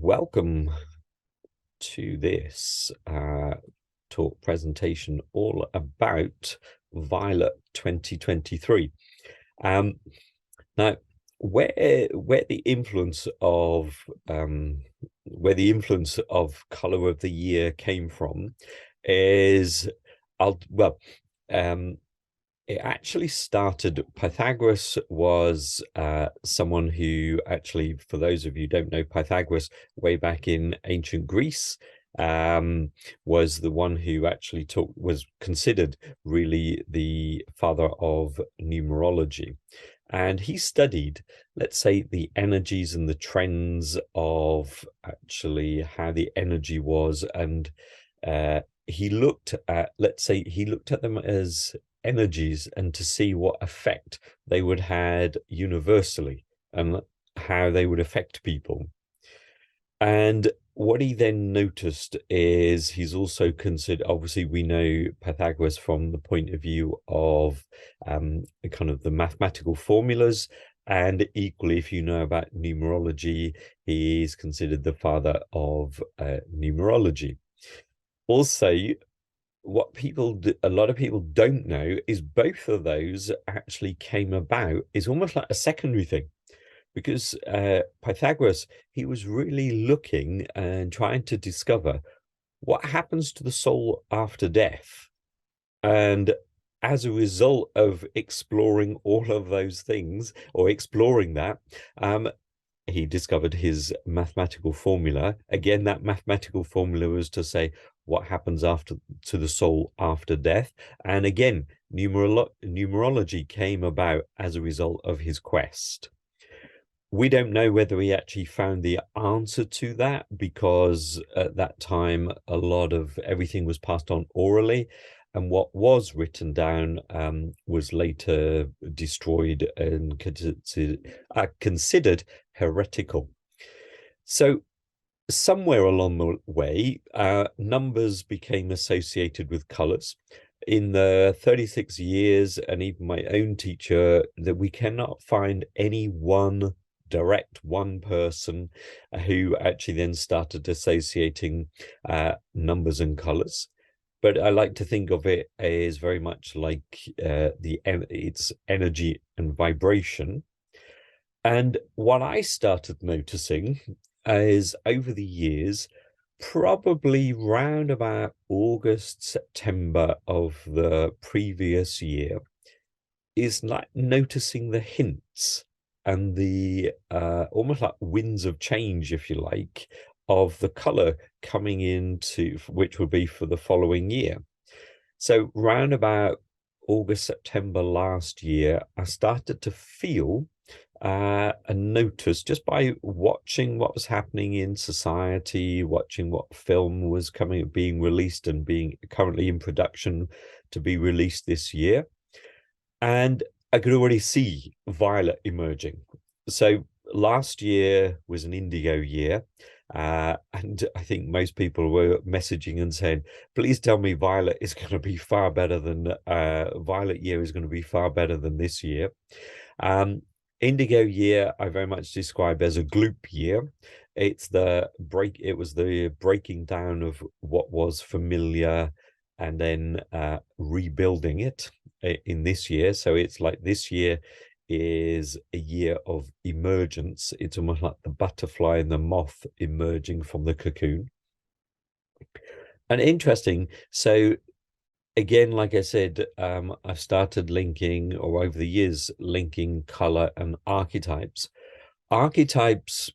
welcome to this talk presentation all about Violet 2023. Now, where the influence of color of the year came from is it actually started. Pythagoras was someone who actually, for those of you who don't know Pythagoras, way back in ancient Greece, was the one who actually was considered really the father of numerology. And he studied, let's say, the energies and the trends of actually how the energy was. And he looked at, them as energies and to see what effect they would had universally and how they would affect people. And what he then noticed is he's also considered, obviously we know Pythagoras from the point of view of kind of the mathematical formulas, and equally, if you know about numerology, he is considered the father of numerology. Also, what a lot of people don't know is both of those actually came about is almost like a secondary thing, because Pythagoras, he was really looking and trying to discover what happens to the soul after death. And as a result of exploring all of those things, or exploring that, he discovered his mathematical formula. Again, that mathematical formula was to say what happens to the soul after death. And again, numerology came about as a result of his quest. We don't know whether he actually found the answer to that, because at that time, a lot of everything was passed on orally, and what was written down was later destroyed and considered heretical. So somewhere along the way, numbers became associated with colors. In the 36 years, and even my own teacher, that we cannot find any one person who actually then started associating numbers and colors. But I like to think of it as very much like its energy and vibration. And what I started noticing is over the years, probably round about August, September of the previous year, is like noticing the hints and the almost like winds of change, if you like, of the color coming into, which would be for the following year. So round about August, September last year, I started to feel and notice, just by watching what was happening in society, watching what film was being released and being currently in production to be released this year. And I could already see violet emerging. So last year was an indigo year. And I think most people were messaging and saying, please tell me violet is going to be far better than violet year is going to be far better than this year. Indigo year I very much describe as a gloop year. It was the breaking down of what was familiar and then rebuilding it in this year. So it's like this year is a year of emergence. It's almost like the butterfly and the moth emerging from the cocoon. And interesting, so again, like I said, I've started linking, or over the years, linking color and archetypes. Archetypes,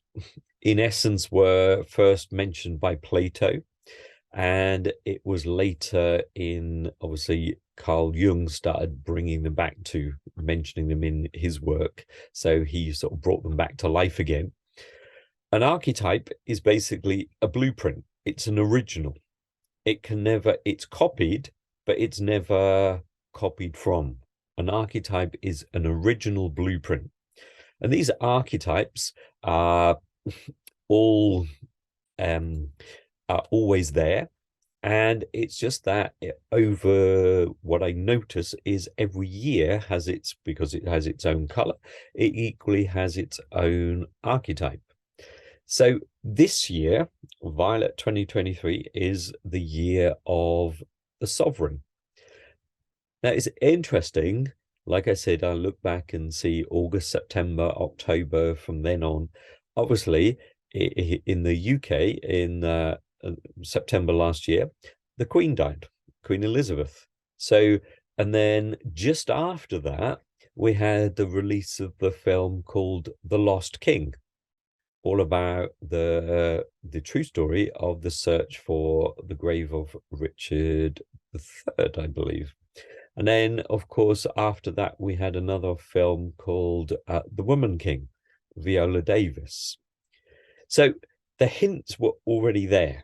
in essence, were first mentioned by Plato, and it was later obviously, Carl Jung started bringing them back to mentioning them in his work. So he sort of brought them back to life again. An archetype is basically a blueprint. It's an original. It's copied, but it's never copied from. An archetype is an original blueprint. And these archetypes are all are always there. And it's just that over what I notice is every year because it has its own color, it equally has its own archetype. So This year, Violet 2023, is the year of the sovereign. Now, it's interesting. Like I said, I look back and see August, September, October from then on. Obviously, in the UK, in September last year, the Queen died, Queen Elizabeth. So, and then just after that, we had the release of the film called The Lost King, all about the true story of the search for the grave of Richard III, I believe. And then, of course, after that, we had another film called The Woman King, Viola Davis. So the hints were already there.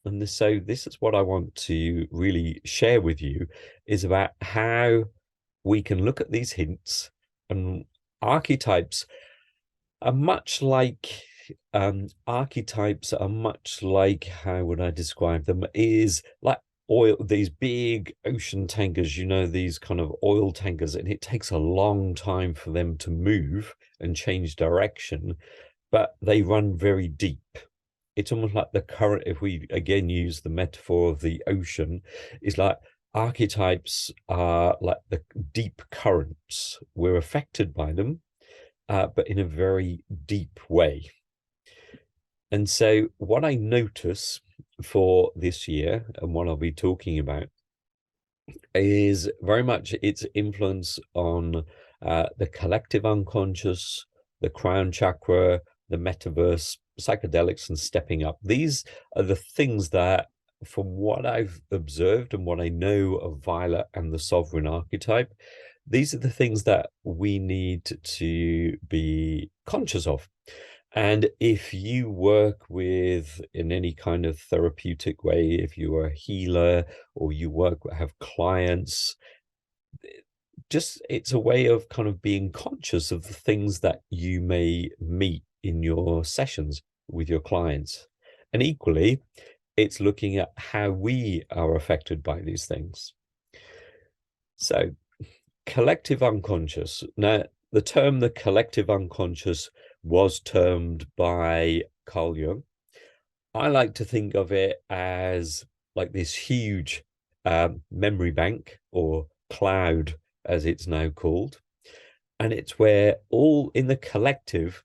And so this is what I want to really share with you, is about how we can look at these hints. And archetypes are much like archetypes are much like, how would I describe them, is like oil, these big ocean tankers, you know, these kind of oil tankers, and it takes a long time for them to move and change direction, but they run very deep. It's almost like the current, if we again use the metaphor of the ocean, is like archetypes are like the deep currents. We're affected by them, but in a very deep way. And so what I notice for this year, and what I'll be talking about, is very much its influence on the collective unconscious, the crown chakra, the metaverse, psychedelics, and stepping up. These are the things that, from what I've observed and what I know of Violet and the sovereign archetype, these are the things that we need to be conscious of. And if you work with, in any kind of therapeutic way, if you are a healer or you work, have clients, just it's a way of kind of being conscious of the things that you may meet in your sessions with your clients. And equally, it's looking at how we are affected by these things. So, collective unconscious. Now, the term the collective unconscious was termed by Carl Jung. I like to think of it as like this huge memory bank, or cloud as it's now called. And it's where all in the collective,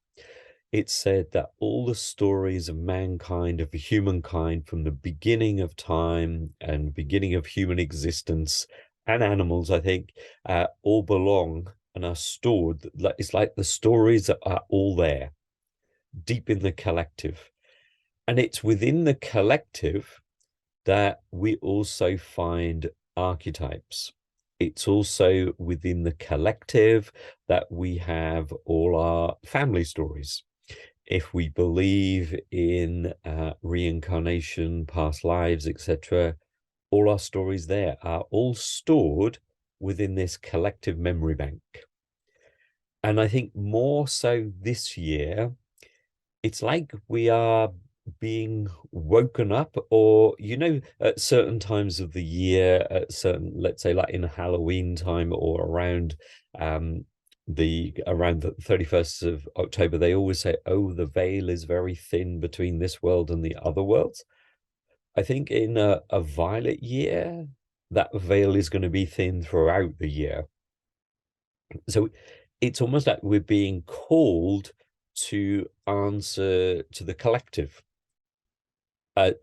it's said that all the stories of mankind, of humankind, from the beginning of time and beginning of human existence, and animals, I think, all belong and are stored. It's like the stories are all there, deep in the collective. And it's within the collective that we also find archetypes. It's also within the collective that we have all our family stories. If we believe in reincarnation, past lives, etc., all our stories there are all stored within this collective memory bank. And I think more so this year, it's like we are being woken up, or, you know, at certain times of the year, at certain, let's say like in Halloween time, or around around the 31st of October, they always say, oh, the veil is very thin between this world and the other worlds. I think in a violet year, that veil is going to be thin throughout the year. So it's almost like we're being called to answer to the collective.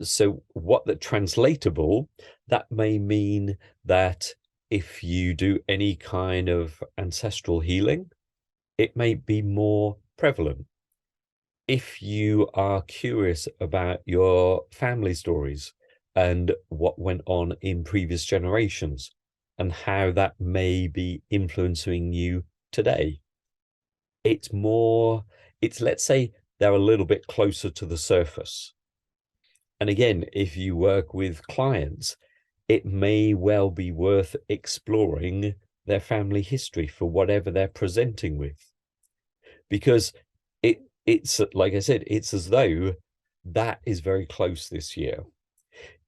So what the translatable, that may mean that if you do any kind of ancestral healing, it may be more prevalent. If you are curious about your family stories and what went on in previous generations and how that may be influencing you today, it's more, it's, let's say, they're a little bit closer to the surface. And again, if you work with clients, it may well be worth exploring their family history for whatever they're presenting with, because it's like I said, it's as though that is very close this year.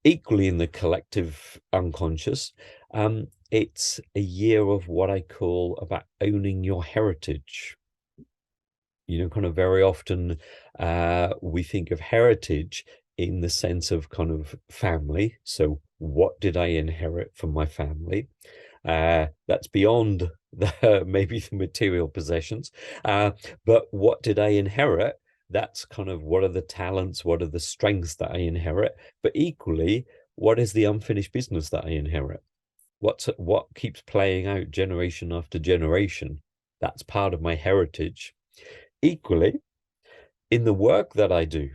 Equally, in the collective unconscious, it's a year of what I call about owning your heritage. Kind of very often we think of heritage in the sense of kind of family. So what did I inherit from my family? That's beyond maybe the material possessions. But what did I inherit? That's kind of, what are the talents, what are the strengths that I inherit? But equally, what is the unfinished business that I inherit? What keeps playing out generation after generation? That's part of my heritage. Equally, in the work that I do,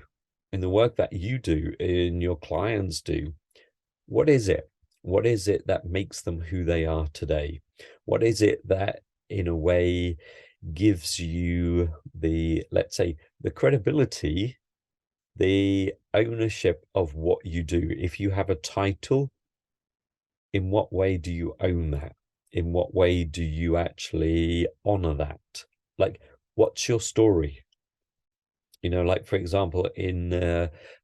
in the work that you do, in your clients do, what is it? What is it that makes them who they are today? What is it that, in a way, gives you the, let's say, the credibility, the ownership of what you do? If you have a title, in what way do you own that? In what way do you actually honor that? Like, what's your story? Like, for example, in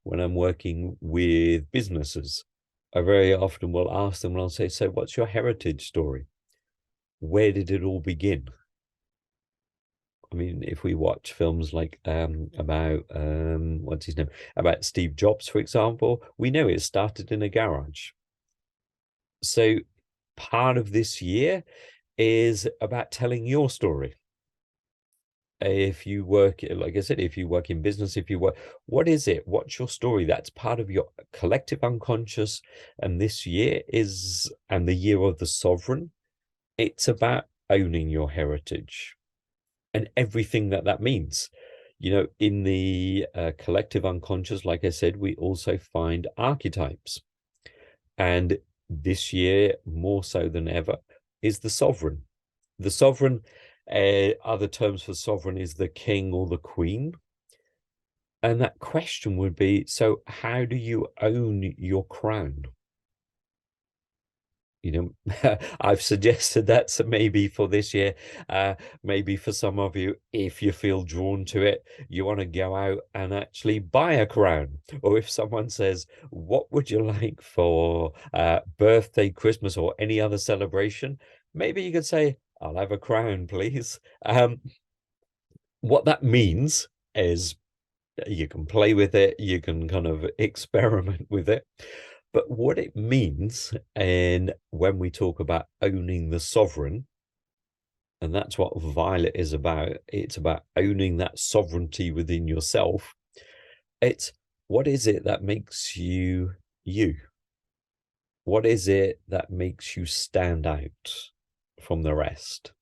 when I'm working with businesses, I very often will ask them, and I'll say, so what's your heritage story? Where did it all begin? I mean, if we watch films like about what's his name, about Steve Jobs, for example, we know it started in a garage. So part of this year is about telling your story. If you work, like I said, if you work in business, if you work, what is it? What's your story? That's part of your collective unconscious. And this year is, and the year of the sovereign, it's about owning your heritage and everything that that means. In the collective unconscious, like I said, we also find archetypes. And this year, more so than ever, is the sovereign. The sovereign, other terms for sovereign is the king or the queen. And that question would be, so how do you own your crown? I've suggested that, so maybe for this year, maybe for some of you, if you feel drawn to it, you want to go out and actually buy a crown. Or if someone says, what would you like for birthday, Christmas, or any other celebration? Maybe you could say, I'll have a crown, please. What that means is you can play with it, you can kind of experiment with it. But what it means, and when we talk about owning the sovereign, and that's what Violet is about, it's about owning that sovereignty within yourself. It's, what is it that makes you you? What is it that makes you stand out from the rest?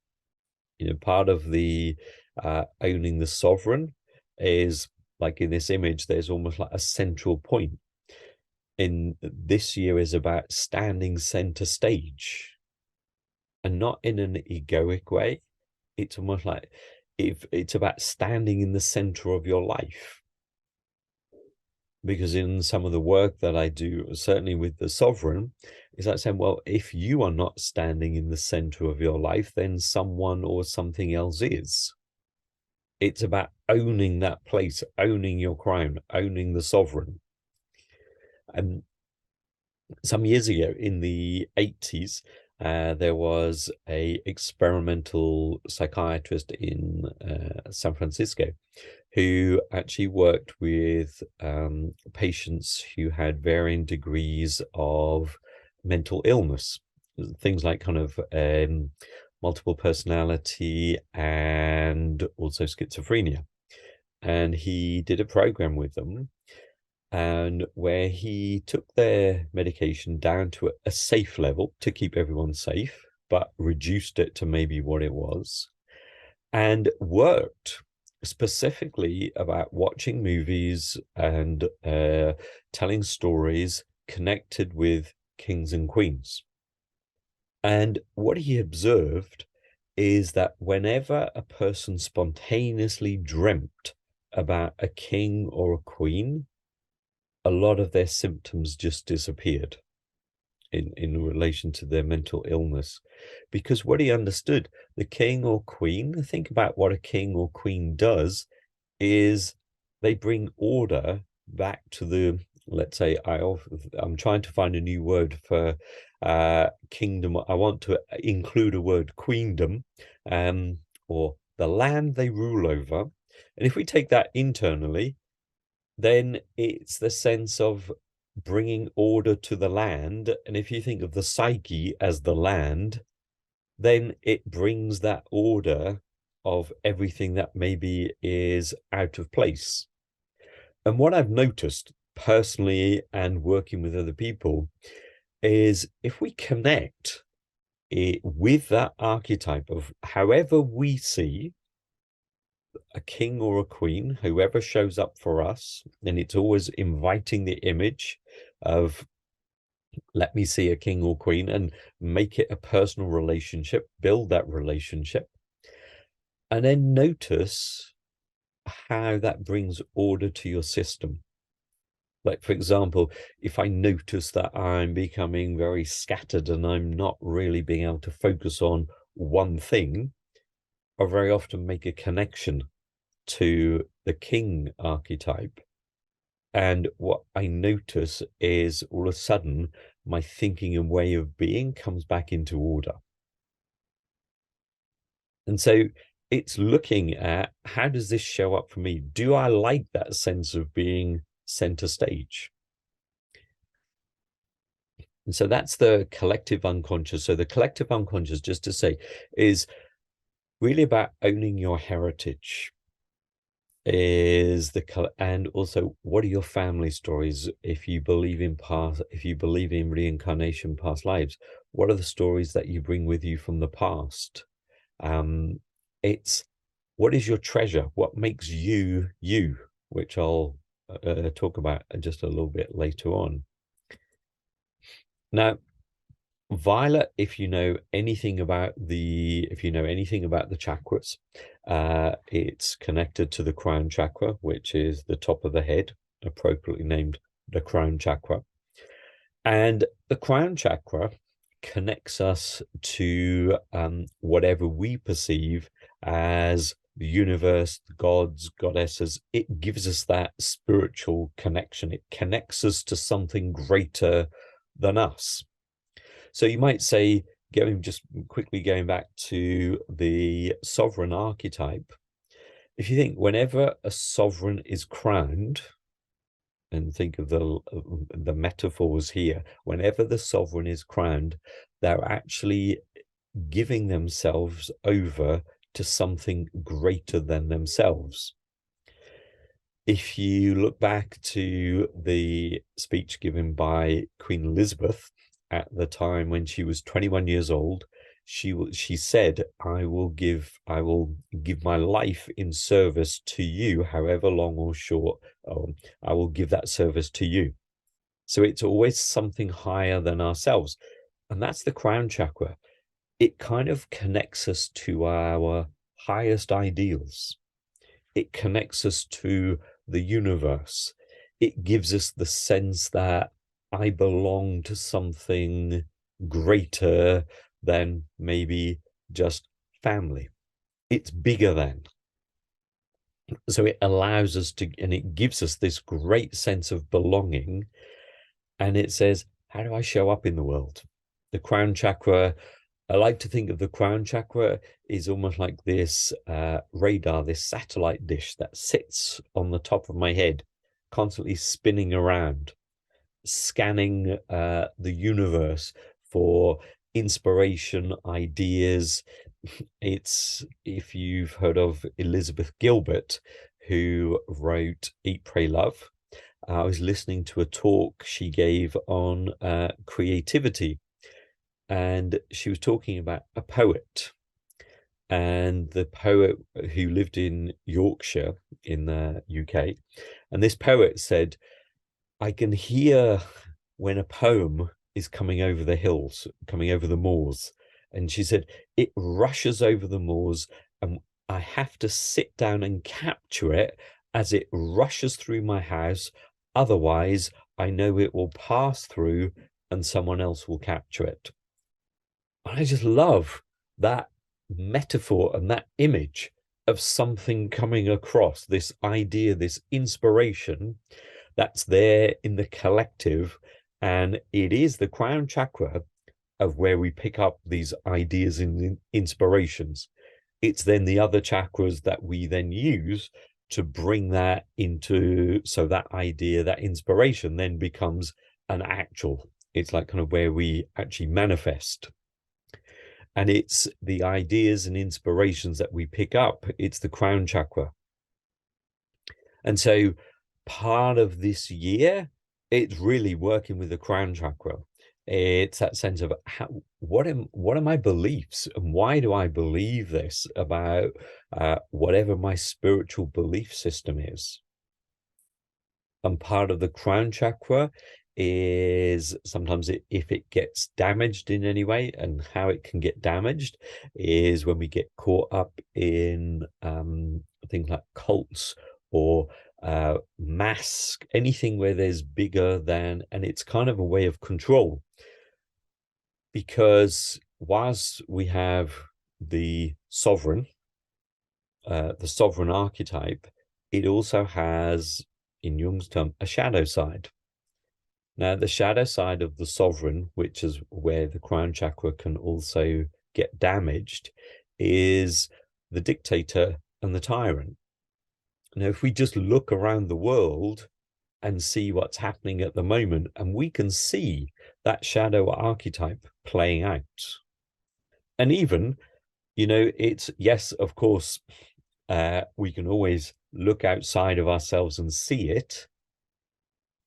Part of the owning the sovereign is, like in this image, there's almost like a central point. In this year is about standing center stage, and not in an egoic way. It's almost like, if it's about standing in the center of your life. Because in some of the work that I do, certainly with the sovereign, is like saying, well, if you are not standing in the center of your life, then someone or something else is. It's about owning that place, owning your crown, owning the sovereign. And some years ago, in the 80s, there was a experimental psychiatrist in San Francisco who actually worked with patients who had varying degrees of mental illness, things like kind of multiple personality and also schizophrenia. And he did a program with them, and where he took their medication down to a safe level to keep everyone safe, but reduced it to maybe what it was, and worked specifically about watching movies and telling stories connected with kings and queens. And what he observed is that whenever a person spontaneously dreamt about a king or a queen, a lot of their symptoms just disappeared in relation to their mental illness. Because what he understood, the king or queen, think about what a king or queen does, is they bring order back to the, let's say, I'm trying to find a new word for kingdom. I want to include a word, queendom, or the land they rule over. And if we take that internally, then it's the sense of bringing order to the land. And if you think of the psyche as the land, then it brings that order of everything that maybe is out of place. And what I've noticed personally and working with other people is if we connect it with that archetype of however we see a king or a queen, whoever shows up for us, and it's always inviting the image of, let me see a king or queen, and make it a personal relationship, build that relationship, and then notice how that brings order to your system. Like, for example, if I notice that I'm becoming very scattered and I'm not really being able to focus on one thing, I very often make a connection to the king archetype. And what I notice is all of a sudden, my thinking and way of being comes back into order. And so it's looking at, how does this show up for me? Do I like that sense of being center stage? And so that's the collective unconscious. So the collective unconscious, just to say, is really about owning your heritage. And also, what are your family stories? If you believe in reincarnation, past lives, what are the stories that you bring with you from the past? It's, what is your treasure? What makes you you, which I'll talk about just a little bit later on. Now, Violet, if you know anything about the chakras, it's connected to the crown chakra, which is the top of the head, appropriately named the crown chakra. And the crown chakra connects us to whatever we perceive as the universe, the gods, goddesses. It gives us that spiritual connection. It connects us to something greater than us. So you might say, just quickly going back to the sovereign archetype, if you think whenever a sovereign is crowned, and think of the metaphors here, whenever the sovereign is crowned, they're actually giving themselves over to something greater than themselves. If you look back to the speech given by Queen Elizabeth at the time when she was 21 years old, she said, I will give my life in service to you, however long or short. I will give that service to you. So it's always something higher than ourselves. And that's the crown chakra. It kind of connects us to our highest ideals. It connects us to the universe. It gives us the sense that I belong to something greater than maybe just family. It's bigger than. So it allows us to, and it gives us this great sense of belonging. And it says, how do I show up in the world? The crown chakra, I like to think of the crown chakra is almost like this radar, this satellite dish that sits on the top of my head, constantly spinning around, scanning the universe for inspiration, ideas. It's, if you've heard of Elizabeth Gilbert, who wrote Eat, Pray, Love, I was listening to a talk she gave on creativity, and she was talking about a poet, and the poet who lived in Yorkshire in the UK, and this poet said, I can hear when a poem is coming over the hills, coming over the moors. And she said, it rushes over the moors and I have to sit down and capture it as it rushes through my house. Otherwise, I know it will pass through and someone else will capture it. And I just love that metaphor and that image of something coming across, this idea, this inspiration that's there in the collective. And it is the crown chakra of where we pick up these ideas and inspirations. It's then the other chakras that we then use to bring that into, so that idea, that inspiration then becomes an actual. It's like kind of where we actually manifest. And it's the ideas and inspirations that we pick up. It's the crown chakra. And so part of this year, it's really working with the crown chakra. It's that sense of what are my beliefs, and why do I believe this about whatever my spiritual belief system is. And part of the crown chakra is sometimes if it gets damaged in any way, and how it can get damaged is when we get caught up in things like cults or mask, anything where there's bigger than, and it's kind of a way of control. Because whilst we have the sovereign archetype, it also has, in Jung's term, a shadow side. Now, the shadow side of the sovereign, which is where the crown chakra can also get damaged, is the dictator and the tyrant. Now, if we just look around the world and see what's happening at the moment, and we can see that shadow archetype playing out. And even, it's, yes, of course, we can always look outside of ourselves and see it.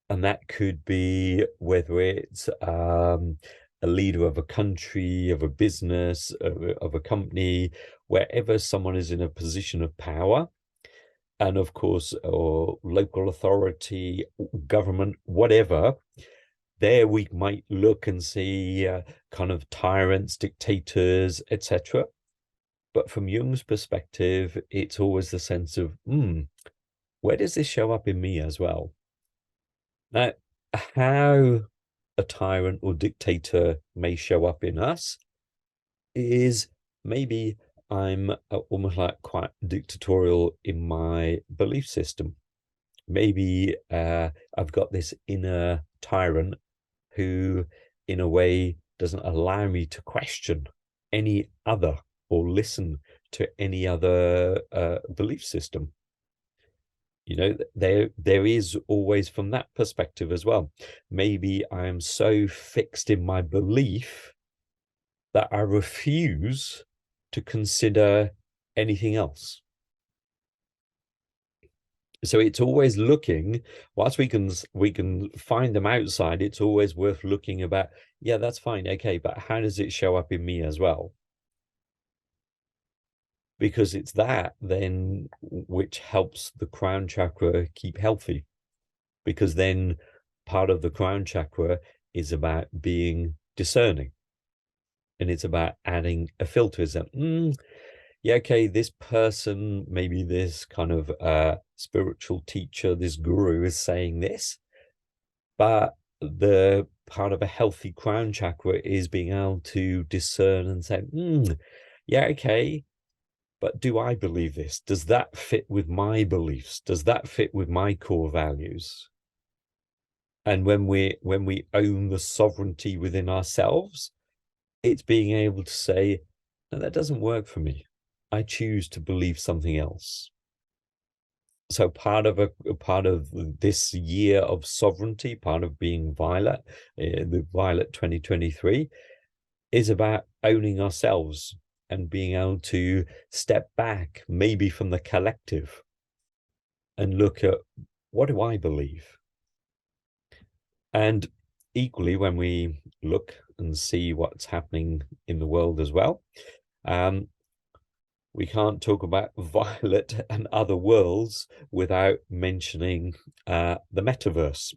And that could be whether it's a leader of a country, of a business, of a company, wherever someone is in a position of power. And of course, or local authority, government, whatever, there we might look and see kind of tyrants, dictators, etc. But from Jung's perspective, it's always the sense of, where does this show up in me as well? Now, how a tyrant or dictator may show up in us is maybe I'm almost like quite dictatorial in my belief system. Maybe I've got this inner tyrant who, in a way, doesn't allow me to question any other or listen to any other belief system. There is always, from that perspective as well, maybe I am so fixed in my belief that I refuse to consider anything else. So it's always looking, whilst we can find them outside, it's always worth looking about, yeah, that's fine, okay, but how does it show up in me as well? Because it's that then which helps the crown chakra keep healthy. Because then part of the crown chakra is about being discerning. And it's about adding a filter. Is that, yeah, okay, this person, maybe this kind of spiritual teacher, this guru is saying this, but the part of a healthy crown chakra is being able to discern and say, yeah, okay, but do I believe this? Does that fit with my beliefs? Does that fit with my core values? And when we own the sovereignty within ourselves, it's being able to say, no, that doesn't work for me. I choose to believe something else. So part of this year of sovereignty, part of being Violet, the Violet 2023, is about owning ourselves and being able to step back, maybe from the collective, and look at, what do I believe? And equally, when we look and see what's happening in the world as well, we can't talk about Violet and other worlds without mentioning the Metaverse.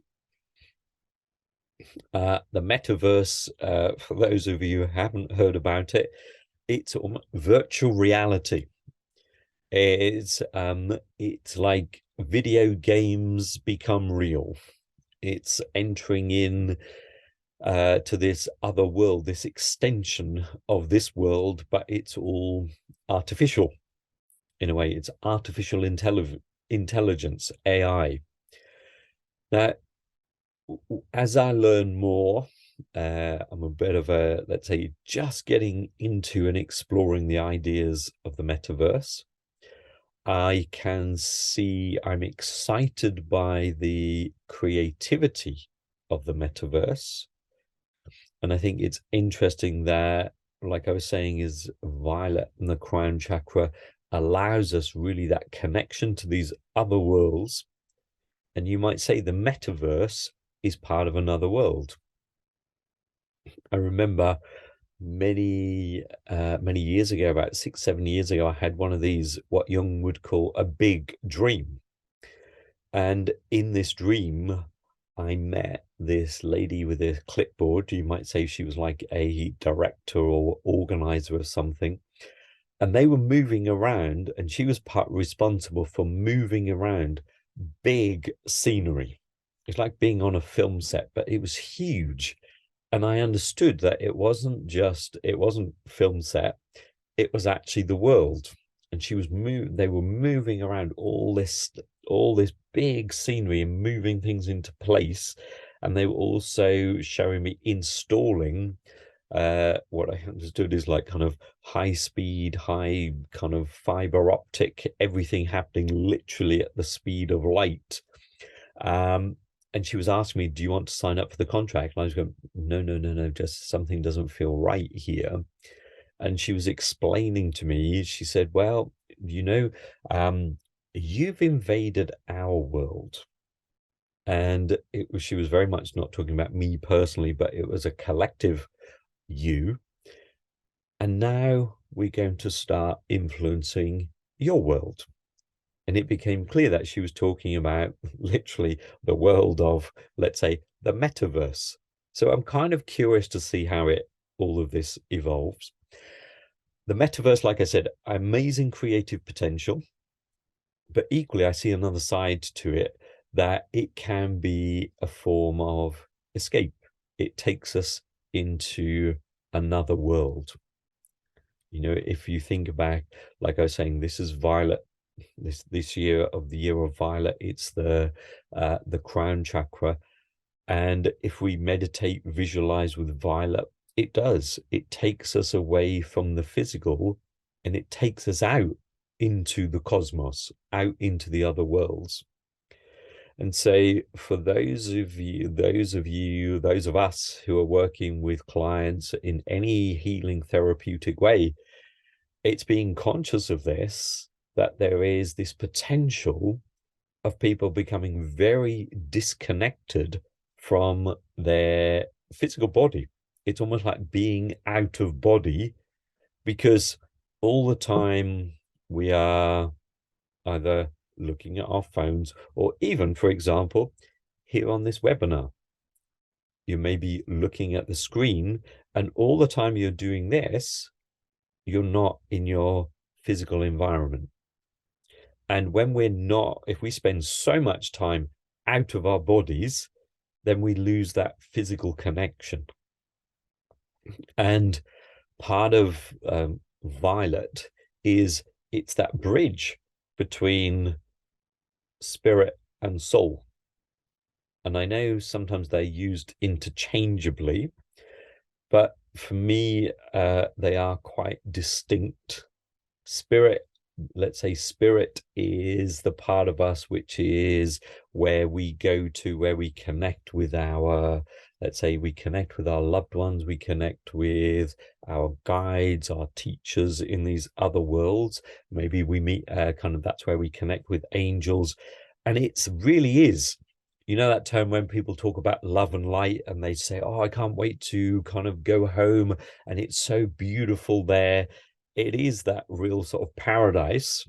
The Metaverse, for those of you who haven't heard about it, it's virtual reality. It's like video games become real. It's entering in to this other world, this extension of this world, but it's all artificial. In a way, it's artificial intelligence, AI. Now, as I learn more, I'm a bit of a, let's say, just getting into and exploring the ideas of the metaverse. I can see I'm excited by the creativity of the metaverse. And I think it's interesting that, like I was saying, is Violet and the Crown Chakra allows us really that connection to these other worlds. And you might say the metaverse is part of another world. I remember many years ago, about 6-7 years ago, I had one of these, what Jung would call a big dream. And in this dream, I met this lady with a clipboard. You might say she was like a director or organizer of something. And they were moving around, and she was part responsible for moving around big scenery. It's like being on a film set, but it was huge. And I understood that it wasn't film set, it was actually the world. And they were moving around all this big scenery and moving things into place. And they were also showing me installing what I understood is like kind of high speed, high kind of fiber optic, everything happening literally at the speed of light. And she was asking me, do you want to sign up for the contract? And I was going, no, just something doesn't feel right here. And she was explaining to me, she said, well, you've invaded our world. And she was very much not talking about me personally, but it was a collective you. And now we're going to start influencing your world. And it became clear that she was talking about literally the world of, let's say, the metaverse. So I'm kind of curious to see how all of this evolves. The metaverse, like I said, amazing creative potential, but equally I see another side to it, that it can be a form of escape. It takes us into another world. If you think about, like I was saying, this is Violet. This year of the year of Violet, it's the Crown Chakra. And if we meditate, visualize with Violet, it takes us away from the physical, and it takes us out into the cosmos, out into the other worlds. And so for those of us who are working with clients in any healing therapeutic way, it's being conscious of this, that there is this potential of people becoming very disconnected from their physical body. It's almost like being out of body, because all the time we are either looking at our phones, or even, for example, here on this webinar, you may be looking at the screen, and all the time you're doing this, you're not in your physical environment. And when if we spend so much time out of our bodies, then we lose that physical connection. And part of Violet it's that bridge between spirit and soul. And I know sometimes they're used interchangeably, but for me, they are quite distinct. Let's say spirit is the part of us which is where we go to, where we connect with let's say we connect with our loved ones, we connect with our guides, our teachers in these other worlds. Maybe we meet that's where we connect with angels. And it's really is, that term when people talk about love and light, and they say, oh, I can't wait to kind of go home, and it's so beautiful there. It is that real sort of paradise.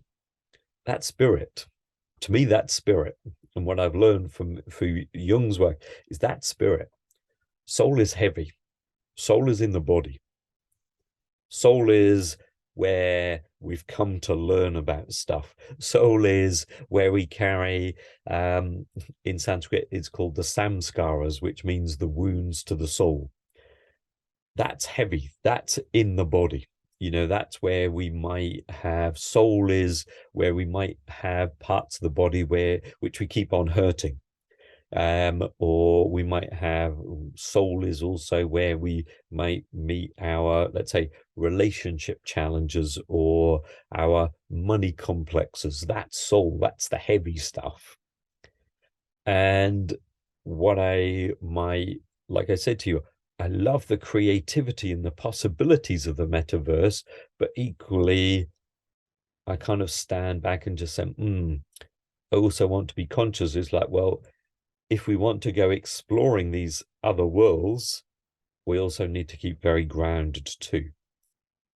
That's spirit. To me, that's spirit. And what I've learned through Jung's work is that spirit. Soul is heavy. Soul is in the body. Soul is where we've come to learn about stuff. Soul is where we carry, in Sanskrit, it's called the samskaras, which means the wounds to the soul. That's heavy. That's in the body. That's where we might have, soul is where we might have parts of the body which we keep on hurting. or we might have soul is also where we might meet our, let's say, relationship challenges or our money complexes. That's soul, that's the heavy stuff. And what like I said to you, I love the creativity and the possibilities of the metaverse, but equally I kind of stand back and just say, I also want to be conscious. It's like, well, if we want to go exploring these other worlds, we also need to keep very grounded too.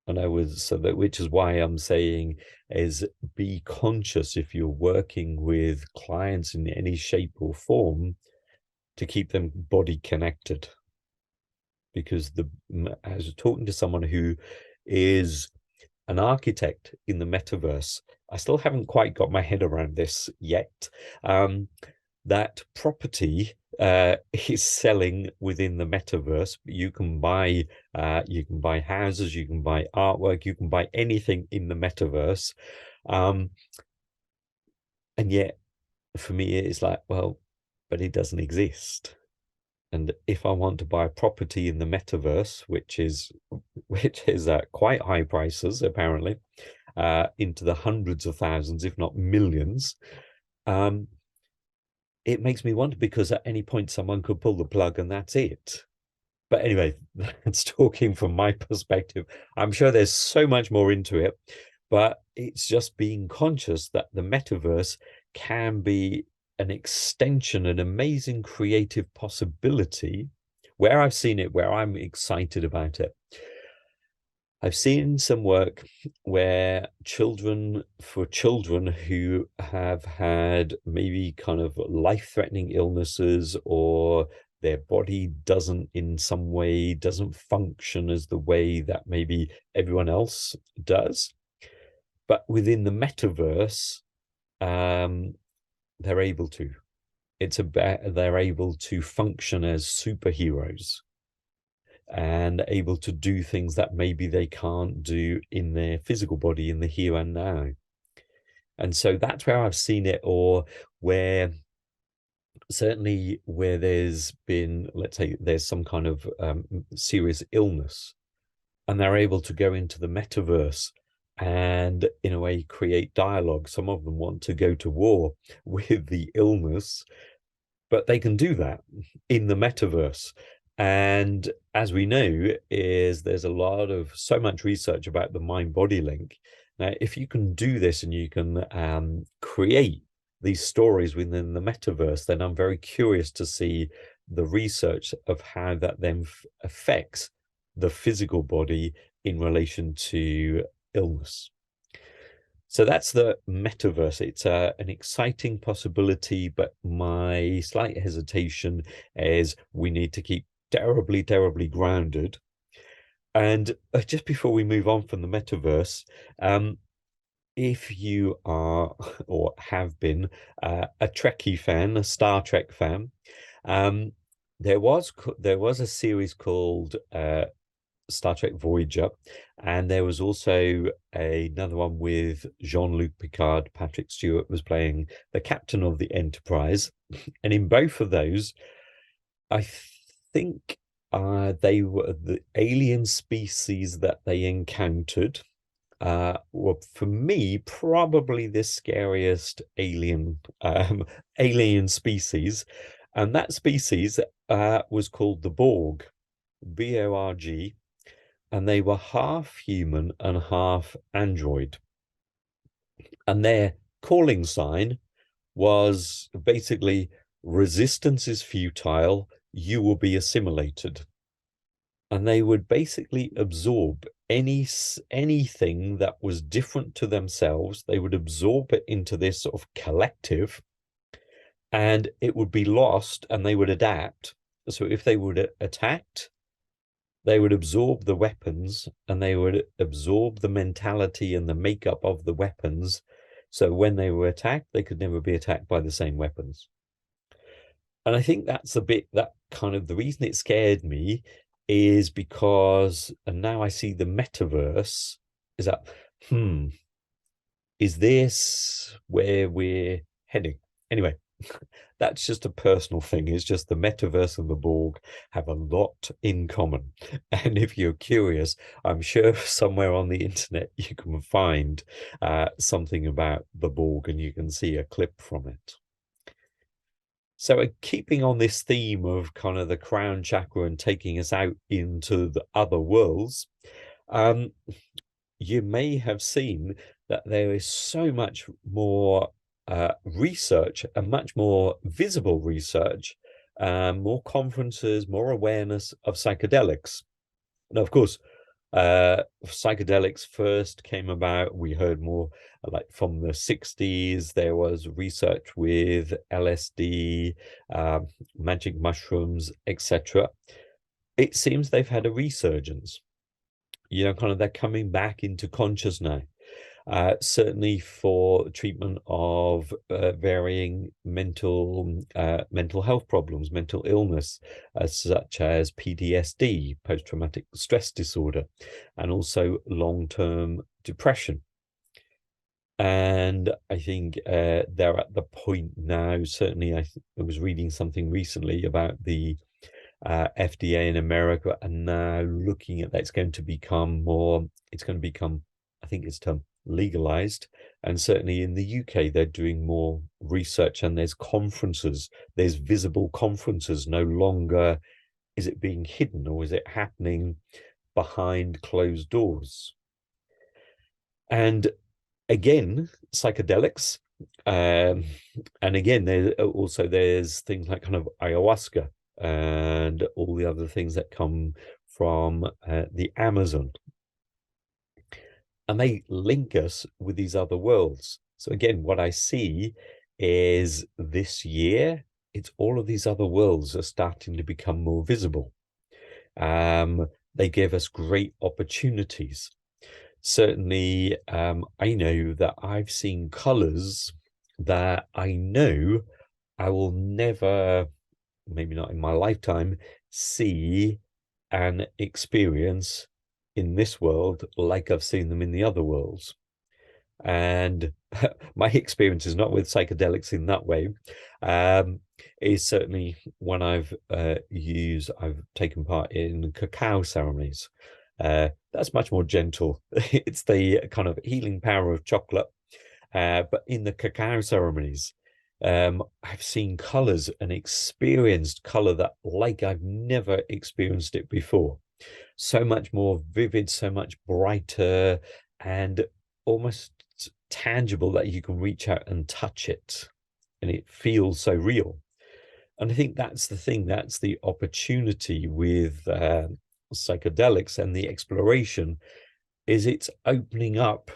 And which is why I'm saying is be conscious if you're working with clients in any shape or form to keep them body connected. Because I was talking to someone who is an architect in the metaverse. I still haven't quite got my head around this yet. That property is selling within the metaverse. You can buy houses, you can buy artwork, you can buy anything in the metaverse. And yet, for me, it's like, well, but it doesn't exist. And if I want to buy a property in the metaverse, which is quite high prices apparently, into the hundreds of thousands, if not millions, it makes me wonder, because at any point someone could pull the plug and that's it. But anyway, that's talking from my perspective. I'm sure there's so much more into it, but it's just being conscious that the metaverse can be an extension, an amazing creative possibility. Where I've seen it, where I'm excited about it, I've seen some work where children who have had maybe kind of life-threatening illnesses, or their body doesn't function as the way that maybe everyone else does. But within the metaverse, they're able to. They're able to function as superheroes and able to do things that maybe they can't do in their physical body in the here and now. And so that's where I've seen it, or certainly where there's been, let's say, there's some kind of serious illness, and they're able to go into the metaverse and in a way create dialogue. Some of them want to go to war with the illness, but they can do that in the metaverse. And as we know, there's so much research about the mind-body link. Now, if you can do this and you can create these stories within the metaverse, then I'm very curious to see the research of how that then affects the physical body in relation to illness. So that's the metaverse. It's an exciting possibility, but my slight hesitation is we need to keep terribly, terribly grounded. And just before we move on from the metaverse, if you are or have been a Trekkie fan, a Star Trek fan, there was a series called Star Trek Voyager, and there was also another one with Jean-Luc Picard. Patrick Stewart was playing the captain of the Enterprise, and in both of those, I think they were the alien species that they encountered were, for me, probably the scariest alien species, and that species was called the Borg, Borg, and they were half human and half android. And their calling sign was basically, resistance is futile, you will be assimilated. And they would basically absorb anything that was different to themselves. They would absorb it into this sort of collective, and it would be lost, and they would adapt. So if they were attacked, they would absorb the weapons, and they would absorb the mentality and the makeup of the weapons. So when they were attacked, they could never be attacked by the same weapons. And I think that's that kind of the reason it scared me is because, and now I see the metaverse, is that, is this where we're heading? Anyway, That's just a personal thing. It's just the metaverse and the Borg have a lot in common. And if you're curious, I'm sure somewhere on the internet you can find something about the Borg and you can see a clip from it. So keeping on this theme of kind of the crown chakra and taking us out into the other worlds, you may have seen that there is so much more research and much more visible research, more conferences, more awareness of psychedelics. Now, of course, psychedelics first came about, we heard more like from the 60s. There was research with LSD, magic mushrooms, etc. It seems they've had a resurgence. Kind of they're coming back into conscious now. Certainly for treatment of varying mental health problems, mental illness, such as PTSD, post-traumatic stress disorder, and also long-term depression. And I think they're at the point now, certainly I was reading something recently about the FDA in America, and now looking at that, it's going to become, I think it's termed legalized. And certainly in the UK, they're doing more research, and there's conferences, there's visible conferences. No longer is it being hidden, or is it happening behind closed doors? And again, psychedelics. And again, there's things like kind of ayahuasca and all the other things that come from the Amazon. And they link us with these other worlds. So again, what I see is this year, it's all of these other worlds are starting to become more visible. They give us great opportunities. Certainly, I know that I've seen colors that I know I will never, maybe not in my lifetime, see and experience in this world like I've seen them in the other worlds. And my experience is not with psychedelics in that way. Is certainly when I've taken part in cacao ceremonies. That's much more gentle. It's the kind of healing power of chocolate. But in the cacao ceremonies, I've seen colors and experienced color that like I've never experienced it before. So much more vivid, so much brighter, and almost tangible that you can reach out and touch it, and it feels so real. And I think that's the thing, that's the opportunity with psychedelics and the exploration, is it's opening up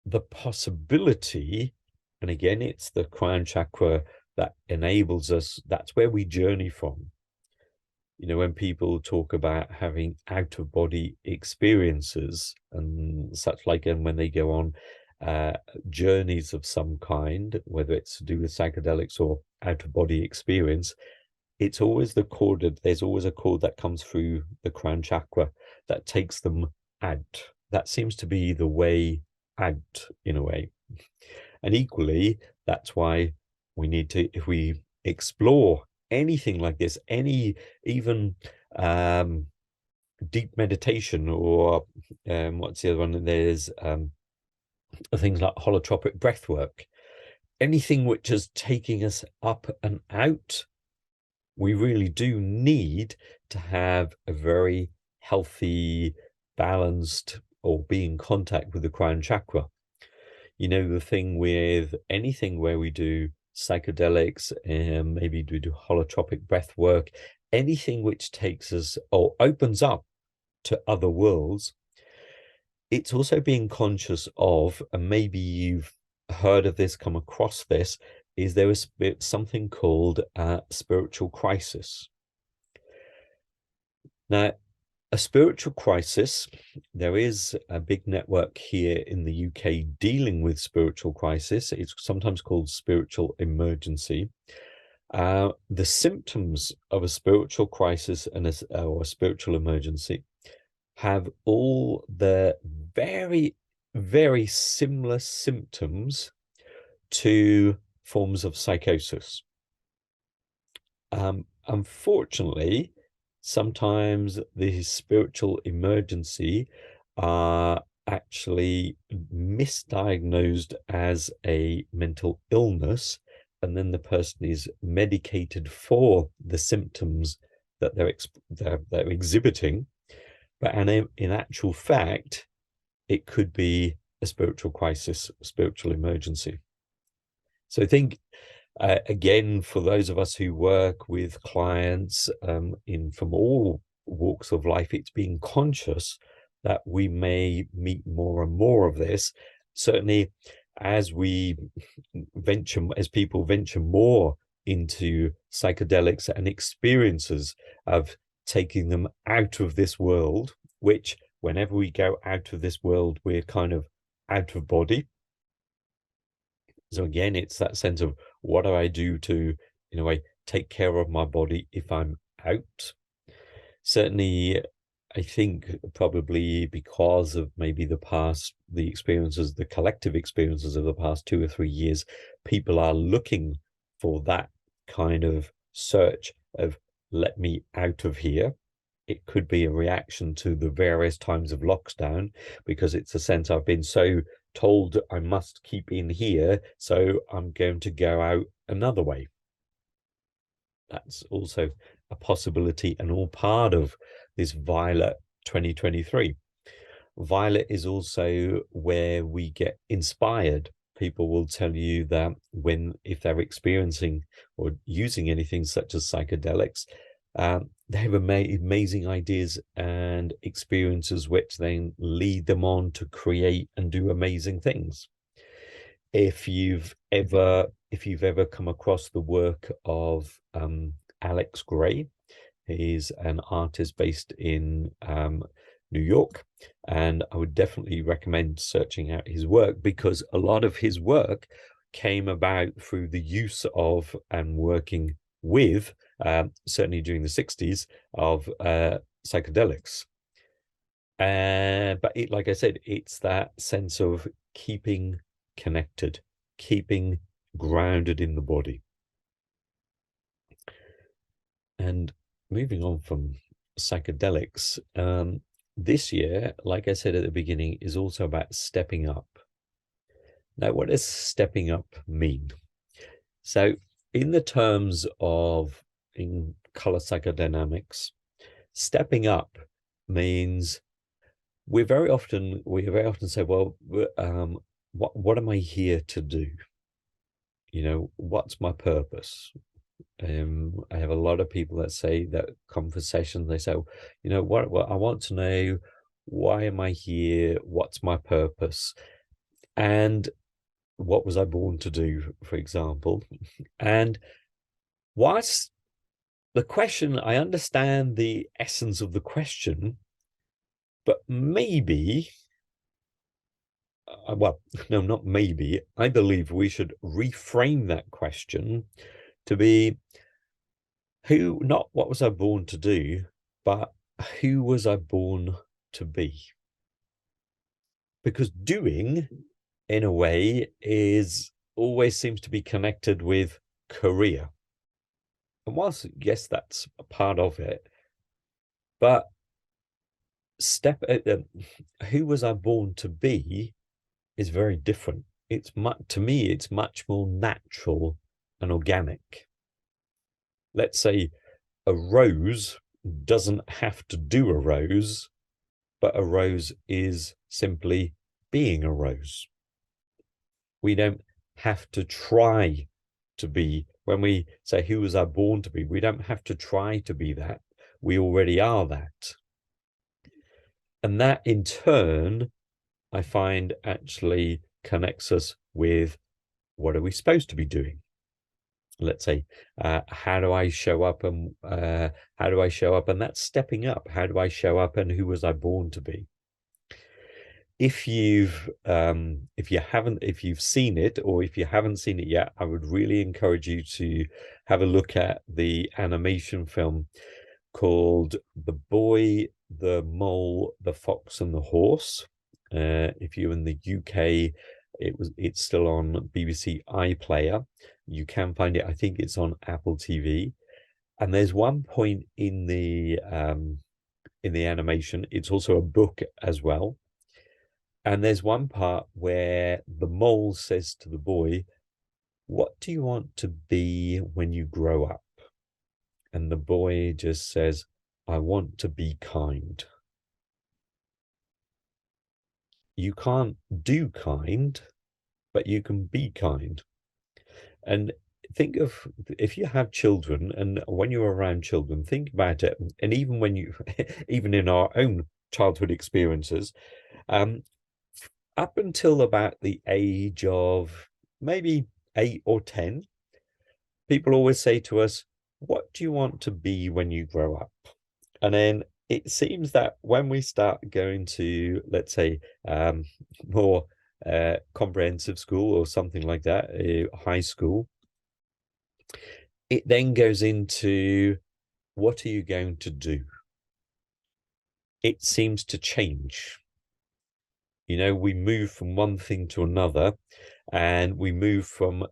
the possibility. And again, it's the crown chakra that enables us, that's where we journey from. When people talk about having out-of-body experiences and such like, and when they go on journeys of some kind, whether it's to do with psychedelics or out-of-body experience, it's always there's always a chord that comes through the crown chakra that takes them out. That seems to be the way out, in a way. And equally, that's why we need to, if we explore anything like this, even deep meditation, or what's the other one? There's things like holotropic breath work, anything which is taking us up and out. We really do need to have a very healthy, balanced, or be in contact with the crown chakra. The thing with anything where we do psychedelics, and maybe we do holotropic breath work, anything which takes us or opens up to other worlds, it's also being conscious of, and maybe you've heard of this, come across this, is there is something called a spiritual crisis. Now, a spiritual crisis, there is a big network here in the UK dealing with spiritual crisis. It's sometimes called spiritual emergency. The symptoms of a spiritual crisis and or a spiritual emergency have all the very, very similar symptoms to forms of psychosis. Unfortunately, sometimes the spiritual emergency are actually misdiagnosed as a mental illness, and then the person is medicated for the symptoms that they're exhibiting. But in actual fact, it could be a spiritual crisis, spiritual emergency. So I think, again, for those of us who work with clients from all walks of life, it's being conscious that we may meet more and more of this. Certainly, as people venture more into psychedelics and experiences of taking them out of this world, which whenever we go out of this world, we're kind of out of body. So again, it's that sense of, what do I do to, in a way, take care of my body if I'm out? Certainly, I think probably because of maybe the experiences, the collective experiences of the past 2 or 3 years, people are looking for that kind of search of, let me out of here. It could be a reaction to the various times of lockdown, because it's a sense I've been so told I must keep in here, so I'm going to go out another way. That's also a possibility, and all part of this Violet 2023. Violet is also where we get inspired. People will tell you that if they're experiencing or using anything such as psychedelics, they have amazing ideas and experiences which then lead them on to create and do amazing things. If you've ever come across the work of Alex Gray, he's an artist based in New York, and I would definitely recommend searching out his work, because a lot of his work came about through the use of and working with, certainly during the 60s, of psychedelics. But like I said, it's that sense of keeping connected, keeping grounded in the body. And moving on from psychedelics, this year, like I said at the beginning, is also about stepping up. Now, what does stepping up mean? So in the terms of in color psychodynamics, stepping up means we very often say, well, what am I here to do? What's my purpose? I have a lot of people that say that conversation, they say, what I want to know, why am I here? What's my purpose? And what was I born to do, for example? And whilst the question, I understand the essence of the question, but maybe, well, no, not maybe, I believe we should reframe that question to be, not what was I born to do, but who was I born to be? Because doing, in a way, always seems to be connected with career. And whilst, yes, that's a part of it, but who was I born to be is very different. To me, it's much more natural and organic. Let's say a rose doesn't have to do a rose, but a rose is simply being a rose. We don't have to try to be, when we say, who was I born to be? We don't have to try to be that. We already are that. And that in turn, I find, actually connects us with, what are we supposed to be doing? Let's say, how do I show up, and and that's stepping up. How do I show up, and who was I born to be? If you've seen it, or if you haven't seen it yet, I would really encourage you to have a look at the animation film called The Boy, the Mole, the Fox and the Horse. If you're in the UK, it's still on BBC iPlayer. You can find it, I think it's on Apple TV. And there's one point in the animation, it's also a book as well, and there's one part where the mole says to the boy, what do you want to be when you grow up? And the boy just says, I want to be kind. You can't do kind, but you can be kind. And think of, if you have children, and when you're around children, think about it. And even when you, even in our own childhood experiences, um, up until about the age of maybe 8 or 10, people always say to us, what do you want to be when you grow up? And then it seems that when we start going to, let's say, more comprehensive school or something like that, high school, it then goes into, what are you going to do? It seems to change. You know, we move from one thing to another, and we move from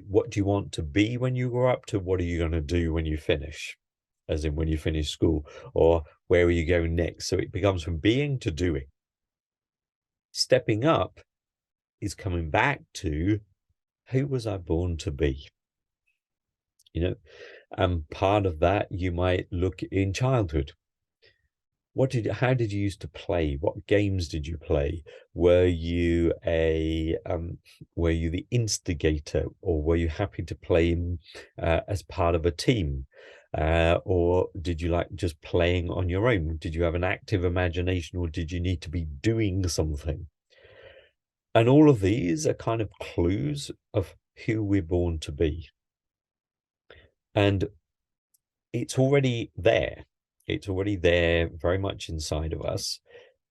what do you want to be when you grow up to what are you going to do when you finish, as in when you finish school, or where are you going next? So it becomes from being to doing. Stepping up is coming back to, who was I born to be? You know, and part of that you might look in childhood. How did you used to play? What games did you play? Were you were you the instigator, or were you happy to play as part of a team? Or did you like just playing on your own? Did you have an active imagination, or did you need to be doing something? And all of these are kind of clues of who we're born to be. And it's already there. It's already there, very much inside of us.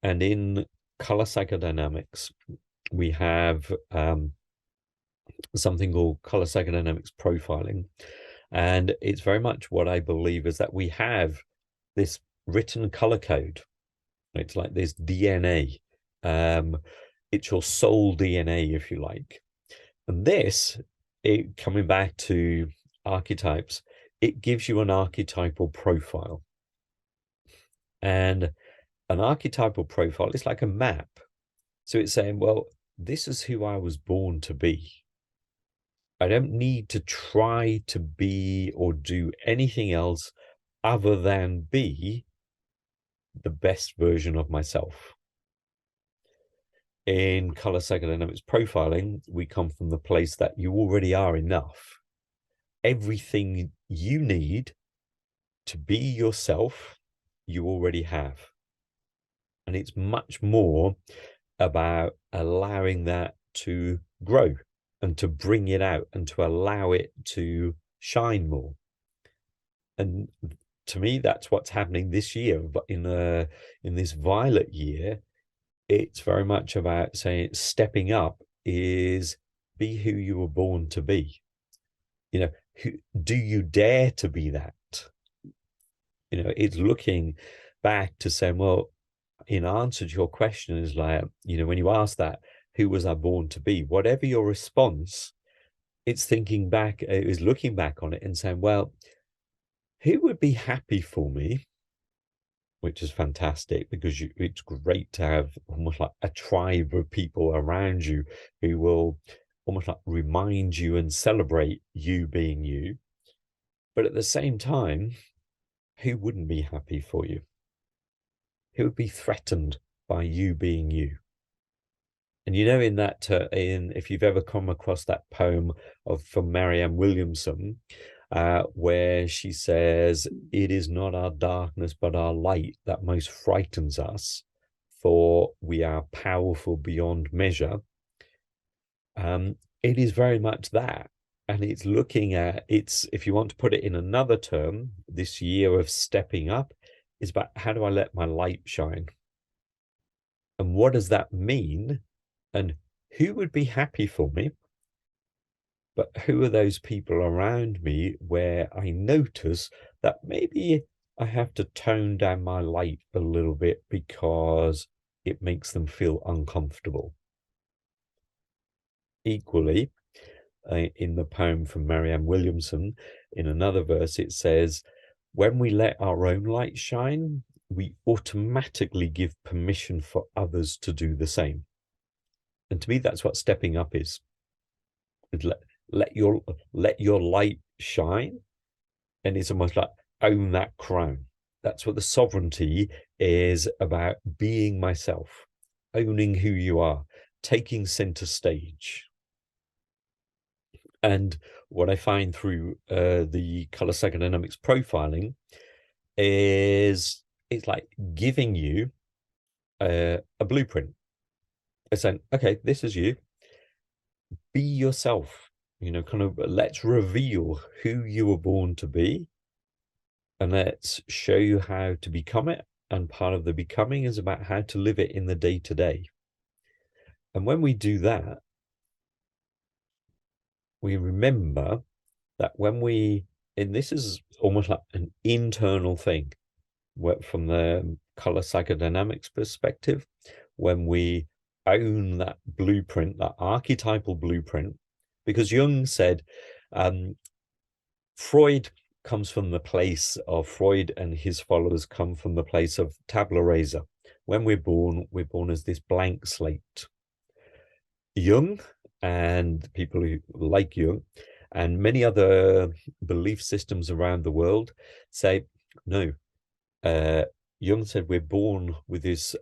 And in color psychodynamics, we have something called color psychodynamics profiling. And it's very much what I believe is that we have this written color code. It's like this DNA. It's your soul DNA, if you like. And this, coming back to archetypes, it gives you an archetypal profile. And an archetypal profile is like a map. So it's saying, well, this is who I was born to be. I don't need to try to be or do anything else other than be the best version of myself. In color psychodynamics profiling, we come from the place that you already are enough. Everything you need to be yourself, you already have. And it's much more about allowing that to grow and to bring it out and to allow it to shine more. And to me, that's what's happening this year. But in this violet year, it's very much about saying stepping up is be who you were born to be. You know, do you dare to be that? You know, it's looking back to saying, well, in answer to your question is like, you know, when you ask that, who was I born to be? Whatever your response, it's thinking back, it is looking back on it and saying, well, who would be happy for me? Which is fantastic, because it's great to have almost like a tribe of people around you who will almost like remind you and celebrate you being you. But at the same time, who wouldn't be happy for you? Who would be threatened by you being you? And you know, in that, if you've ever come across that poem from Marianne Williamson, where she says, it is not our darkness, but our light that most frightens us, for we are powerful beyond measure. It is very much that. And it's looking at, if you want to put it in another term, this year of stepping up is about, how do I let my light shine? And what does that mean? And who would be happy for me? But who are those people around me where I notice that maybe I have to tone down my light a little bit because it makes them feel uncomfortable? Equally, in the poem from Marianne Williamson. In another verse, it says, when we let our own light shine, we automatically give permission for others to do the same. And to me, that's what stepping up is. Let your light shine, and it's almost like own that crown. That's what the sovereignty is about, being myself, owning who you are, taking center stage. And what I find through the color psychodynamics profiling is it's like giving you a blueprint. It's saying, okay, this is you. Be yourself, kind of let's reveal who you were born to be, and let's show you how to become it. And part of the becoming is about how to live it in the day-to-day. And when we do that, we remember that and this is almost like an internal thing, from the color psychodynamics perspective, when we own that blueprint, that archetypal blueprint, because Jung said, Freud comes from the place of, Freud and his followers come from the place of tabula rasa. When we're born as this blank slate. Jung and people who like Jung and many other belief systems around the world say, no, Jung said we're born with this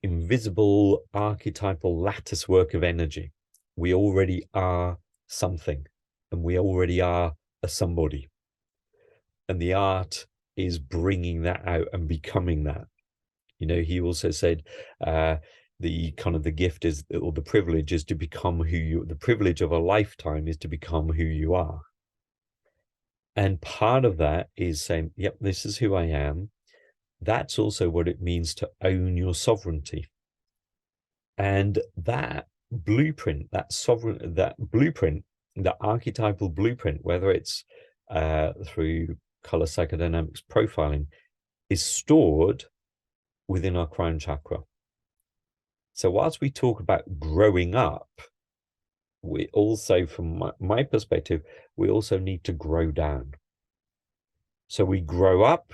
invisible archetypal lattice work of energy. We already are something, and we already are a somebody. And the art is bringing that out and becoming that. He also said the gift is, or the privilege is to become the privilege of a lifetime is to become who you are. And part of that is saying, yep, this is who I am. That's also what it means to own your sovereignty. And that blueprint, that blueprint, the archetypal blueprint, whether it's through color psychodynamics profiling, is stored within our crown chakra. So whilst we talk about growing up, we also, from my perspective, we also need to grow down. So we grow up,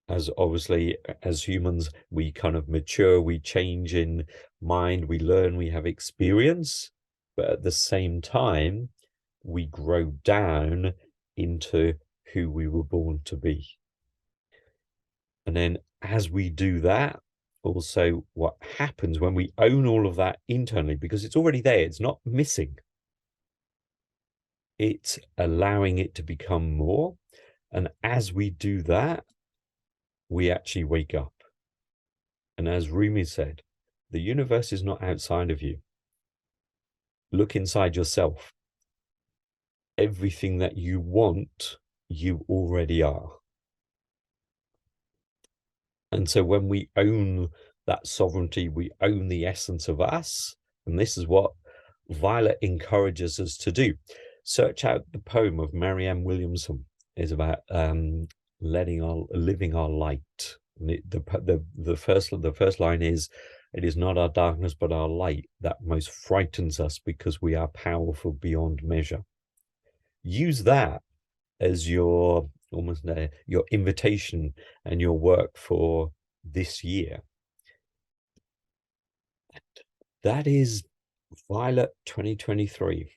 as obviously as humans, we kind of mature, we change in mind, we learn, we have experience, but at the same time, we grow down into who we were born to be. And then as we do that, also what happens when we own all of that internally, because it's already there, it's not missing, it's allowing it to become more. And as we do that, we actually wake up. And as Rumi said, the universe is not outside of you. Look inside yourself. Everything that you want, you already are. And so when we own that sovereignty, we own the essence of us. And this is what Violet encourages us to do. Search out the poem of Marianne Williamson. It's about living our light. And the first line is, it is not our darkness but our light that most frightens us, because we are powerful beyond measure. Use that as your your invitation and your work for this year. That is Violet 2023.